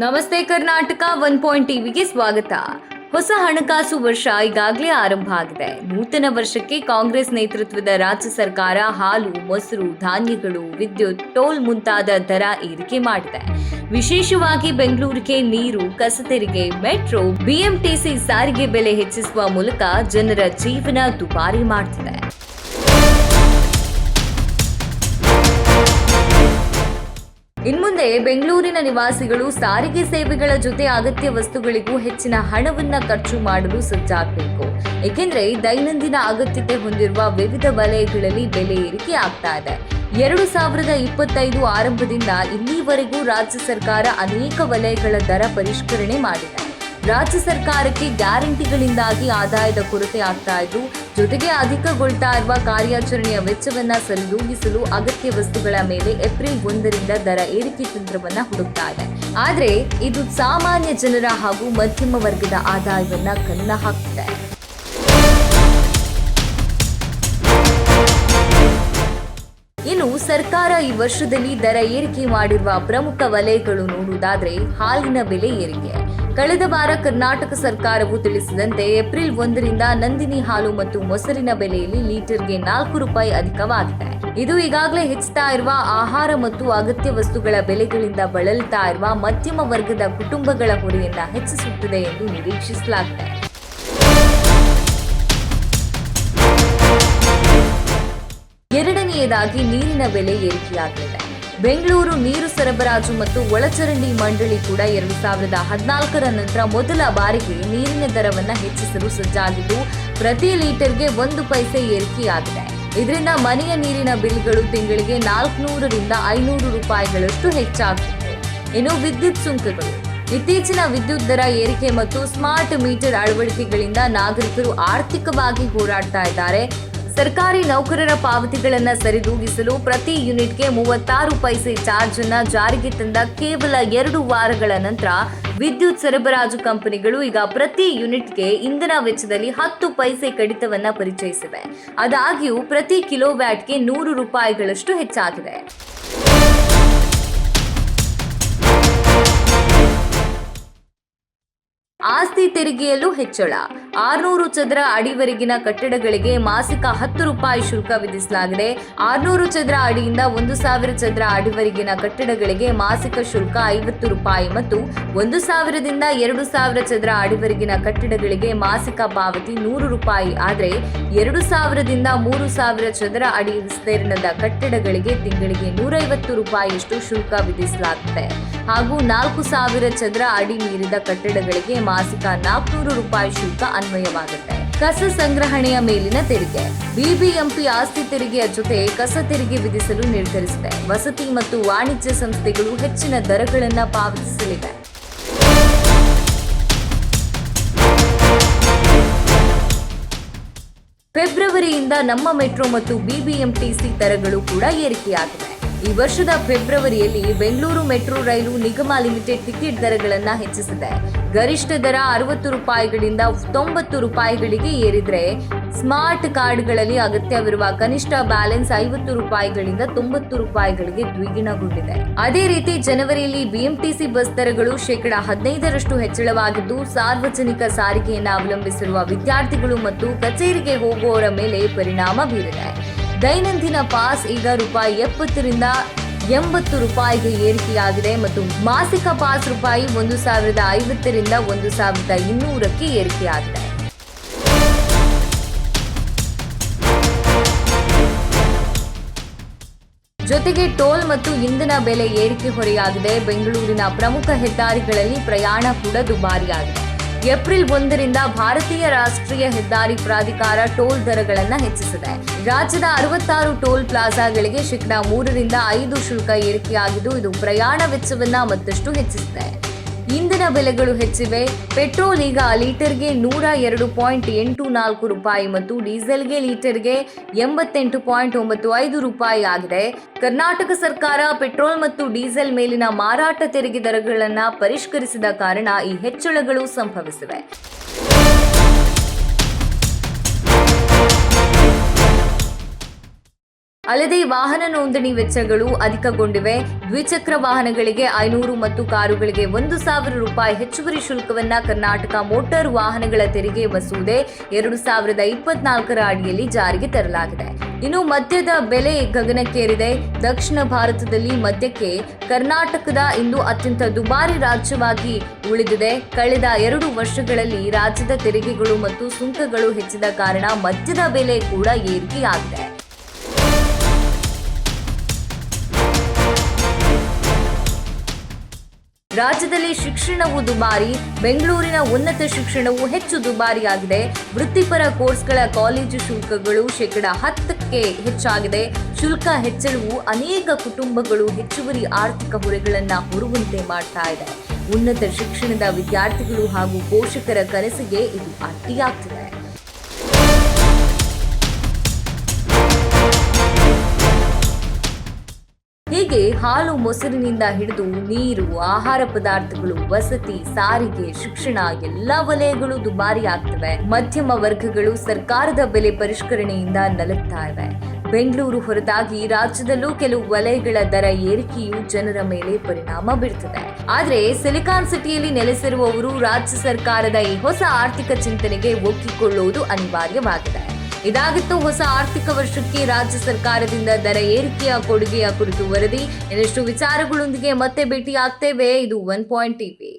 ನಮಸ್ತೆ ಕರ್ನಾಟಕ 1 ಪಾಯಿಂಟ್ ಟಿವಿಗೆ ಸ್ವಾಗತ. ಹೊಸ ಹಣಕಾಸು ವರ್ಷ ಈಗಾಗಲೇ ಆರಂಭ ಆಗಿದೆ. ನೂತನ ವರ್ಷಕ್ಕೆ ಕಾಂಗ್ರೆಸ್ ನೇತೃತ್ವದ ರಾಜ್ಯ ಸರ್ಕಾರ ಹಾಲು, ಮೊಸರು, ಧಾನ್ಯಗಳು, ವಿದ್ಯುತ್, ಟೋಲ್ ಮುಂತಾದ ದರ ಏರಿಕೆ ಮಾಡಿದೆ. ವಿಶೇಷವಾಗಿ ಬೆಂಗಳೂರಿಗೆ ನೀರು, ಕಸ ತೆರಿಗೆ, ಮೆಟ್ರೋ, ಬಿಎಂಟಿಸಿ ಸಾರಿಗೆ ಬೆಲೆ ಹೆಚ್ಚಿಸುವ ಮೂಲಕ ಜನರ ಜೀವನ ದುಬಾರಿ ಮಾಡುತ್ತಿದೆ. ಇನ್ಮುಂದೆ ಬೆಂಗಳೂರಿನ ನಿವಾಸಿಗಳು ಸಾರಿಗೆ ಸೇವೆಗಳ ಜೊತೆ ಅಗತ್ಯ ವಸ್ತುಗಳಿಗೂ ಹೆಚ್ಚಿನ ಹಣವನ್ನ ಖರ್ಚು ಮಾಡಲು ಸಜ್ಜಾಗಬೇಕು. ಏಕೆಂದರೆ ದೈನಂದಿನ ಅಗತ್ಯತೆ ಹೊಂದಿರುವ ವಿವಿಧ ವಲಯಗಳಲ್ಲಿ ಬೆಲೆ ಏರಿಕೆ ಆಗ್ತಾ ಇದೆ. 2025 ಆರಂಭದಿಂದ ಇಲ್ಲಿವರೆಗೂ ರಾಜ್ಯ ಸರ್ಕಾರ ಅನೇಕ ವಲಯಗಳ ದರ ಪರಿಷ್ಕರಣೆ ಮಾಡಿದೆ. ರಾಜ್ಯ ಸರ್ಕಾರಕ್ಕೆ ಗ್ಯಾರಂಟಿಗಳಿಂದಾಗಿ ಆದಾಯದ ಕೊರತೆ ಆಗ್ತಾ ಇದ್ದು, ಜೊತೆಗೆ ಅಧಿಕಗೊಳ್ತಾ ಇರುವ ಕಾರ್ಯಾಚರಣೆಯ ವೆಚ್ಚವನ್ನ ಸರಿದೂಗಿಸಲು ಅಗತ್ಯ ವಸ್ತುಗಳ ಮೇಲೆ ಏಪ್ರಿಲ್ 1ರಿಂದ ದರ ಏರಿಕೆ ತಂತ್ರವನ್ನ ಹುಡುಕ್ತಾ ಇದೆ. ಆದ್ರೆ ಇದು ಸಾಮಾನ್ಯ ಜನರ ಹಾಗೂ ಮಧ್ಯಮ ವರ್ಗದ ಆದಾಯವನ್ನ ಕನ್ನ ಹಾಕ್ತಿದೆ. ಇನ್ನು ಸರ್ಕಾರ ಈ ವರ್ಷದಲ್ಲಿ ದರ ಏರಿಕೆ ಮಾಡಿರುವ ಪ್ರಮುಖ ವಲಯಗಳು ನೋಡುವುದಾದ್ರೆ ಹಾಲಿನ ಬೆಲೆ ಏರಿಕೆ. ಕಳೆದ ವಾರ ಕರ್ನಾಟಕ ಸರ್ಕಾರವು ತಿಳಿಸಿದಂತೆ ಏಪ್ರಿಲ್ 1ರಿಂದ ನಂದಿನಿ ಹಾಲು ಮತ್ತು ಮೊಸರಿನ ಬೆಲೆಯಲ್ಲಿ ಲೀಟರ್ಗೆ 4 ರೂಪಾಯಿ ಅಧಿಕವಾಗಿದೆ. ಇದು ಈಗಾಗಲೇ ಹೆಚ್ಚುತ್ತಾ ಇರುವ ಆಹಾರ ಮತ್ತು ಅಗತ್ಯ ವಸ್ತುಗಳ ಬೆಲೆಗಳಿಂದ ಬಳಲ್ತಾ ಇರುವ ಮಧ್ಯಮ ವರ್ಗದ ಕುಟುಂಬಗಳ ಹೊರೆಯನ್ನ ಹೆಚ್ಚಿಸುತ್ತದೆ ಎಂದು ನಿರೀಕ್ಷಿಸಲಾಗಿದೆ. ಎರಡನೆಯದಾಗಿ ನೀರಿನ ಬೆಲೆ ಏರಿಕೆಯಾಗಲಿದೆ. ಬೆಂಗಳೂರು ನೀರು ಸರಬರಾಜು ಮತ್ತು ಒಳಚರಂಡಿ ಮಂಡಳಿ ಕೂಡ 2014ರ ನಂತರ ಮೊದಲ ಬಾರಿಗೆ ನೀರಿನ ದರವನ್ನು ಹೆಚ್ಚಿಸಲು ಸಜ್ಜಾಗಿದ್ದು, ಪ್ರತಿ ಲೀಟರ್ಗೆ 1 ಪೈಸೆ ಏರಿಕೆಯಾಗಿದೆ. ಇದರಿಂದ ಮನೆಯ ನೀರಿನ ಬಿಲ್ಗಳು ತಿಂಗಳಿಗೆ 400ರಿಂದ 500 ರೂಪಾಯಿಗಳಷ್ಟು ಹೆಚ್ಚಾಗುತ್ತಿದೆ. ಇನ್ನು ವಿದ್ಯುತ್ ಸುಂಕಗಳು. ಇತ್ತೀಚಿನ ವಿದ್ಯುತ್ ದರ ಏರಿಕೆ ಮತ್ತು ಸ್ಮಾರ್ಟ್ ಮೀಟರ್ ಅಳವಡಿಕೆಗಳಿಂದ ನಾಗರಿಕರು ಆರ್ಥಿಕವಾಗಿ ಹೋರಾಡ್ತಾ ಇದ್ದಾರೆ. ಸರ್ಕಾರಿ ನೌಕರರ ಪಾವತಿಗಳನ್ನು ಸರಿದೂಗಿಸಲು ಪ್ರತಿ ಯೂನಿಟ್ಗೆ 36 ಪೈಸೆ ಚಾರ್ಜ್ ಅನ್ನು ಜಾರಿಗೆ ತಂದ ಕೇವಲ 2 ವಾರಗಳ ನಂತರ ವಿದ್ಯುತ್ ಸರಬರಾಜು ಕಂಪನಿಗಳು ಈಗ ಪ್ರತಿ ಯೂನಿಟ್ಗೆ ಇಂಧನ ವೆಚ್ಚದಲ್ಲಿ 10 ಪೈಸೆ ಕಡಿತವನ್ನ ಪರಿಚಯಿಸಿವೆ. ಆದಾಗ್ಯೂ ಪ್ರತಿ ಕಿಲೋವ್ಯಾಟ್ಗೆ 100 ರೂಪಾಯಿಗಳಷ್ಟು ಹೆಚ್ಚಾಗಿದೆ. ಆಸ್ತಿ ತೆರಿಗೆಯಲ್ಲೂ ಹೆಚ್ಚಳ. 600 ಚದರ ಅಡಿವರೆಗಿನ ಕಟ್ಟಡಗಳಿಗೆ ಮಾಸಿಕ 10 ರೂಪಾಯಿ ಶುಲ್ಕ ವಿಧಿಸಲಾಗಿದೆ. 600 ಚದರ ಅಡಿಯಿಂದ 1000 ಚದರ ಅಡಿವರೆಗಿನ ಕಟ್ಟಡಗಳಿಗೆ ಮಾಸಿಕ ಶುಲ್ಕ 50 ರೂಪಾಯಿ ಮತ್ತು 1000ದಿಂದ 2000 ಚದರ ಅಡಿವರೆಗಿನ ಕಟ್ಟಡಗಳಿಗೆ ಮಾಸಿಕ ಪಾವತಿ 100 ರೂಪಾಯಿ. ಆದರೆ 2000ದಿಂದ 3000 ಚದರ ಅಡಿ ವಿಸ್ತೀರ್ಣದ ಕಟ್ಟಡಗಳಿಗೆ ತಿಂಗಳಿಗೆ 150 ರೂಪಾಯಿಯಷ್ಟು ಶುಲ್ಕ ವಿಧಿಸಲಾಗುತ್ತೆ ಹಾಗೂ 4000 ಚದರ ಅಡಿ ಮೀರಿದ ಕಟ್ಟಡಗಳಿಗೆ ಮಾಸಿಕ 400 ರೂಪಾಯಿ ಶುಲ್ಕ ಅನ್ವಯವಾಗುತ್ತೆ. ಕಸ ಸಂಗ್ರಹಣೆಯ ಮೇಲಿನ ತೆರಿಗೆ. ಬಿಬಿಎಂಪಿ ಆಸ್ತಿ ತೆರಿಗೆಯ ಜೊತೆ ಕಸ ತೆರಿಗೆ ವಿಧಿಸಲು ನಿರ್ಧರಿಸಿದೆ. ವಸತಿ ಮತ್ತು ವಾಣಿಜ್ಯ ಸಂಸ್ಥೆಗಳು ಹೆಚ್ಚಿನ ದರಗಳನ್ನು ಪಾವತಿಸಲಿವೆ. ಫೆಬ್ರವರಿಯಿಂದ ನಮ್ಮ ಮೆಟ್ರೋ ಮತ್ತು ಬಿಬಿಎಂಟಿಸಿ ದರಗಳು ಕೂಡ ಏರಿಕೆಯಾಗಿವೆ. ಈ ವರ್ಷದ ಫೆಬ್ರವರಿಯಲ್ಲಿ ಬೆಂಗಳೂರು ಮೆಟ್ರೋ ರೈಲು ನಿಗಮ ಲಿಮಿಟೆಡ್ ಟಿಕೆಟ್ ದರಗಳನ್ನು ಹೆಚ್ಚಿಸಿದೆ. ಗರಿಷ್ಠ ದರ 60 ರೂಪಾಯಿಗಳಿಂದ 90 ರೂಪಾಯಿಗಳಿಗೆ ಏರಿದರೆ, ಸ್ಮಾರ್ಟ್ ಕಾರ್ಡ್ಗಳಲ್ಲಿ ಅಗತ್ಯವಿರುವ ಕನಿಷ್ಠ ಬ್ಯಾಲೆನ್ಸ್ 50 ರೂಪಾಯಿಗಳಿಂದ 90 ರೂಪಾಯಿಗಳಿಗೆ ದ್ವಿಗುಣಗೊಂಡಿದೆ. ಅದೇ ರೀತಿ ಜನವರಿಯಲ್ಲಿ ಬಿಎಂಟಿಸಿ ಬಸ್ ದರಗಳು 15% ಹೆಚ್ಚಳವಾಗಿದ್ದು, ಸಾರ್ವಜನಿಕ ಸಾರಿಗೆಯನ್ನು ಅವಲಂಬಿಸಿರುವ ವಿದ್ಯಾರ್ಥಿಗಳು ಮತ್ತು ಕಚೇರಿಗೆ ಹೋಗುವವರ ಮೇಲೆ ಪರಿಣಾಮ ಬೀರಿದೆ. ದೈನಂದಿನ ಪಾಸ್ ಈಗ ರೂಪಾಯಿ 70ರಿಂದ 80 ರೂಪಾಯಿಗೆ ಏರಿಕೆಯಾಗಿದೆ ಮತ್ತು ಮಾಸಿಕ ಪಾಸ್ ರೂಪಾಯಿ 1050ರಿಂದ 1200ಕ್ಕೆ ಏರಿಕೆಯಾಗಿದೆ. ಜೊತೆಗೆ ಟೋಲ್ ಮತ್ತು ಇಂಧನ ಬೆಲೆ ಏರಿಕೆ ಹೊರೆಯಾಗಿದೆ. ಬೆಂಗಳೂರಿನ ಪ್ರಮುಖ ಹೆದ್ದಾರಿಗಳಲ್ಲಿ ಪ್ರಯಾಣ ಕೂಡ ದುಬಾರಿಯಾಗಿದೆ. ಏಪ್ರಿಲ್ 1ರಿಂದ ಭಾರತೀಯ ರಾಷ್ಟ್ರೀಯ ಹೆದ್ದಾರಿ ಪ್ರಾಧಿಕಾರ ಟೋಲ್ ದರಗಳನ್ನು ಹೆಚ್ಚಿಸಿದೆ. ರಾಜ್ಯದ 66 ಟೋಲ್ ಪ್ಲಾಜಾಗಳಿಗೆ 3ರಿಂದ 5 ಶುಲ್ಕ ಏರಿಕೆಯಾಗಿದ್ದು, ಇದು ಪ್ರಯಾಣ ವೆಚ್ಚವನ್ನ ಮತ್ತಷ್ಟು ಹೆಚ್ಚಿಸಿದೆ. ಇಂಧನ ಬೆಲೆಗಳು ಹೆಚ್ಚಿವೆ. ಪೆಟ್ರೋಲ್ ಈಗ ಲೀಟರ್ಗೆ 102.84 ರೂಪಾಯಿ ಮತ್ತು ಡೀಸೆಲ್ಗೆ ಲೀಟರ್ಗೆ 88.95 ರೂಪಾಯಿ ಆಗಿದೆ. ಕರ್ನಾಟಕ ಸರ್ಕಾರ ಪೆಟ್ರೋಲ್ ಮತ್ತು ಡೀಸೆಲ್ ಮೇಲಿನ ಮಾರಾಟ ತೆರಿಗೆ ದರಗಳನ್ನು ಪರಿಷ್ಕರಿಸಿದ ಕಾರಣ ಈ ಹೆಚ್ಚಳಗಳು ಸಂಭವಿಸಿವೆ. ಅಲ್ಲದೆ ವಾಹನ ನೋಂದಣಿ ವೆಚ್ಚಗಳು ಅಧಿಕಗೊಂಡಿವೆ. ದ್ವಿಚಕ್ರ ವಾಹನಗಳಿಗೆ 500 ಮತ್ತು ಕಾರುಗಳಿಗೆ 1,000 ರೂಪಾಯಿ ಹೆಚ್ಚುವರಿ ಶುಲ್ಕವನ್ನ ಕರ್ನಾಟಕ ಮೋಟಾರ್ ವಾಹನಗಳ ತೆರಿಗೆ ಮಸೂದೆ 2024ರ ಅಡಿಯಲ್ಲಿ ಜಾರಿಗೆ ತರಲಾಗಿದೆ. ಇನ್ನು ಮದ್ಯದ ಬೆಲೆ ಗಗನಕ್ಕೇರಿದೆ. ದಕ್ಷಿಣ ಭಾರತದಲ್ಲಿ ಮದ್ಯಕ್ಕೆ ಕರ್ನಾಟಕದ ಇಂದು ಅತ್ಯಂತ ದುಬಾರಿ ರಾಜ್ಯವಾಗಿ ಉಳಿದಿದೆ. ಕಳೆದ 2 ವರ್ಷಗಳಲ್ಲಿ ರಾಜ್ಯದ ತೆರಿಗೆಗಳು ಮತ್ತು ಸುಂಕಗಳು ಹೆಚ್ಚಿದ ಕಾರಣ ಮದ್ಯದ ಬೆಲೆ ಕೂಡ ಏರಿಕೆಯಾಗಿದೆ. ರಾಜ್ಯದಲ್ಲಿ ಶಿಕ್ಷಣವು ದುಬಾರಿ. ಬೆಂಗಳೂರಿನ ಉನ್ನತ ಶಿಕ್ಷಣವು ಹೆಚ್ಚು ದುಬಾರಿಯಾಗಿದೆ. ವೃತ್ತಿಪರ ಕೋರ್ಸ್ಗಳ ಕಾಲೇಜು ಶುಲ್ಕಗಳು 10% ಹೆಚ್ಚಾಗಿದೆ. ಶುಲ್ಕ ಹೆಚ್ಚಳವು ಅನೇಕ ಕುಟುಂಬಗಳು ಹೆಚ್ಚುವರಿ ಆರ್ಥಿಕ ಹೊರೆಗಳನ್ನು ಹೊರುವಂತೆ ಮಾಡ್ತಾ ಇದೆ. ಉನ್ನತ ಶಿಕ್ಷಣದ ವಿದ್ಯಾರ್ಥಿಗಳು ಹಾಗೂ ಪೋಷಕರ ಕನಸಿಗೆ ಇದು ಅಡ್ಡಿಯಾಗ್ತಿದೆ. ಹೀಗೆ ಹಾಲು ಮೊಸರಿನಿಂದ ಹಿಡಿದು ನೀರು, ಆಹಾರ ಪದಾರ್ಥಗಳು, ವಸತಿ, ಸಾರಿಗೆ, ಶಿಕ್ಷಣ ಎಲ್ಲ ವಲಯಗಳು ದುಬಾರಿ ಆಗ್ತವೆ. ಮಧ್ಯಮ ವರ್ಗಗಳು ಸರ್ಕಾರದ ಬೆಲೆ ಪರಿಷ್ಕರಣೆಯಿಂದ ನಲುಗ್ತಾ ಇವೆ. ಬೆಂಗಳೂರು ಹೊರತಾಗಿ ರಾಜ್ಯದಲ್ಲೂ ಕೆಲವು ವಲಯಗಳ ದರ ಏರಿಕೆಯು ಜನರ ಮೇಲೆ ಪರಿಣಾಮ ಬೀರುತ್ತದೆ. ಆದರೆ ಸಿಲಿಕಾನ್ ಸಿಟಿಯಲ್ಲಿ ನೆಲೆಸಿರುವವರು ರಾಜ್ಯ ಸರ್ಕಾರದ ಈ ಹೊಸ ಆರ್ಥಿಕ ಚಿಂತನೆಗೆ ಒಗ್ಗಿಕೊಳ್ಳುವುದು ಅನಿವಾರ್ಯವಾಗಿದೆ. ಇದಾಗಿತ್ತು ಹೊಸ ಆರ್ಥಿಕ ವರ್ಷಕ್ಕೆ ರಾಜ್ಯ ಸರ್ಕಾರದಿಂದ ದರ ಏರಿಕೆಯ ಕೊಡುಗೆಯ ಕುರಿತು ವರದಿ. ಇನ್ನಷ್ಟು ವಿಚಾರಗಳೊಂದಿಗೆ ಮತ್ತೆ ಭೇಟಿ ಆಗ್ತೇವೆ. ಇದು 1 ಪಾಯಿಂಟ್ ಟಿವಿ.